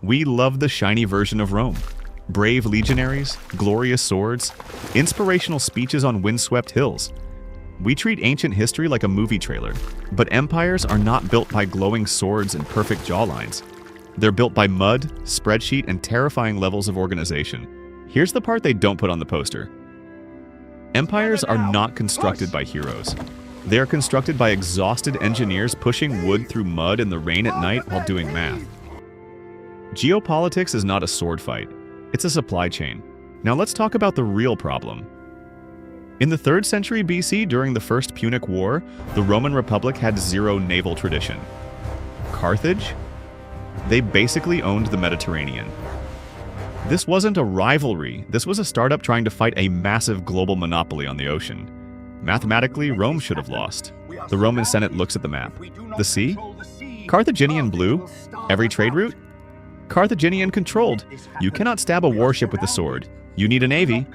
We love the shiny version of Rome. Brave legionaries, glorious swords, inspirational speeches on windswept hills. We treat ancient history like a movie trailer, but empires are not built by glowing swords and perfect jawlines. They're built by mud, spreadsheet, and terrifying levels of organization. Here's the part they don't put on the poster. Empires are not constructed by heroes. They are constructed by exhausted engineers pushing wood through mud in the rain at night while doing math. Geopolitics is not a sword fight. It's a supply chain. Now let's talk about the real problem. In the 3rd century BC, during the First Punic War, the Roman Republic had zero naval tradition. Carthage? They basically owned the Mediterranean. This wasn't a rivalry. This was a startup trying to fight a massive global monopoly on the ocean. Mathematically, Rome should have lost. The Roman Senate looks at the map. The sea? Carthaginian blue? Every trade route? Carthaginian controlled. You cannot stab a warship with a sword. You need a navy.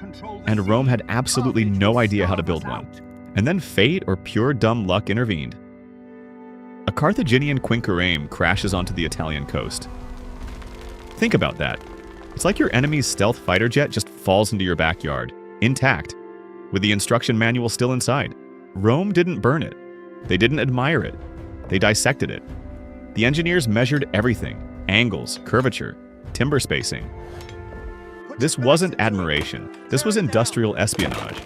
And Rome had absolutely no idea how to build one. And then fate or pure dumb luck intervened. A Carthaginian Quinquereme crashes onto the Italian coast. Think about that. It's like your enemy's stealth fighter jet just falls into your backyard, intact, with the instruction manual still inside. Rome didn't burn it. They didn't admire it. They dissected it. The engineers measured everything: angles, curvature, timber spacing. This wasn't admiration. This was industrial espionage,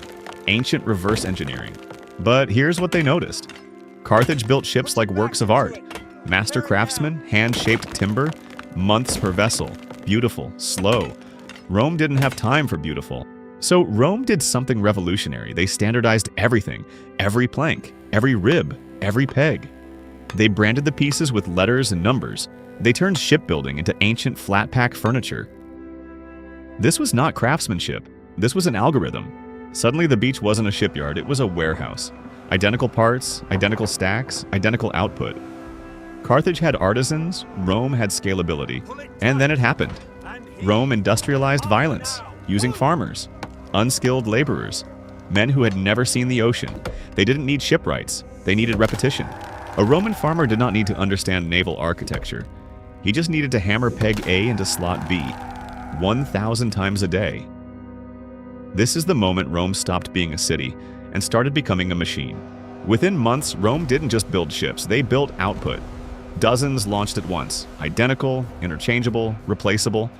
ancient reverse engineering. But here's what they noticed. Carthage built ships like works of art. Master craftsmen, hand-shaped timber, months per vessel. Beautiful, slow. Rome didn't have time for beautiful. So Rome did something revolutionary. They standardized everything, every plank, every rib, every peg. They branded the pieces with letters and numbers. They turned shipbuilding into ancient flat-pack furniture. This was not craftsmanship. This was an algorithm. Suddenly the beach wasn't a shipyard, it was a warehouse. Identical parts, identical stacks, identical output. Carthage had artisans, Rome had scalability. And then it happened. Rome industrialized violence, using farmers, unskilled laborers, men who had never seen the ocean. They didn't need shipwrights, they needed repetition. A Roman farmer did not need to understand naval architecture. He just needed to hammer peg A into slot B, 1,000 times a day. This is the moment Rome stopped being a city and started becoming a machine. Within months, Rome didn't just build ships, they built output. Dozens launched at once, identical, interchangeable, replaceable.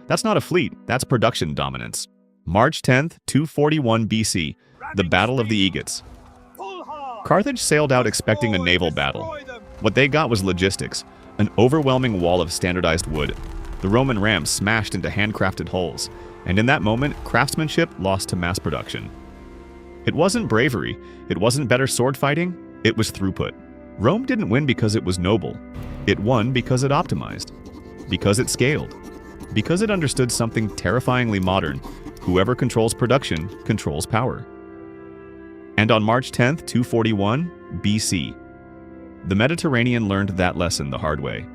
That's not a fleet, that's production dominance. March 10th, 241 BC, the Battle of the Aegates. Carthage sailed out expecting a naval battle. What they got was logistics, an overwhelming wall of standardized wood. The Roman rams smashed into handcrafted hulls, and in that moment, craftsmanship lost to mass production. It wasn't bravery, it wasn't better sword fighting, it was throughput. Rome didn't win because it was noble. It won because it optimized, because it scaled, because it understood something terrifyingly modern: whoever controls production controls power. And on March 10th, 241 BC, the Mediterranean learned that lesson the hard way.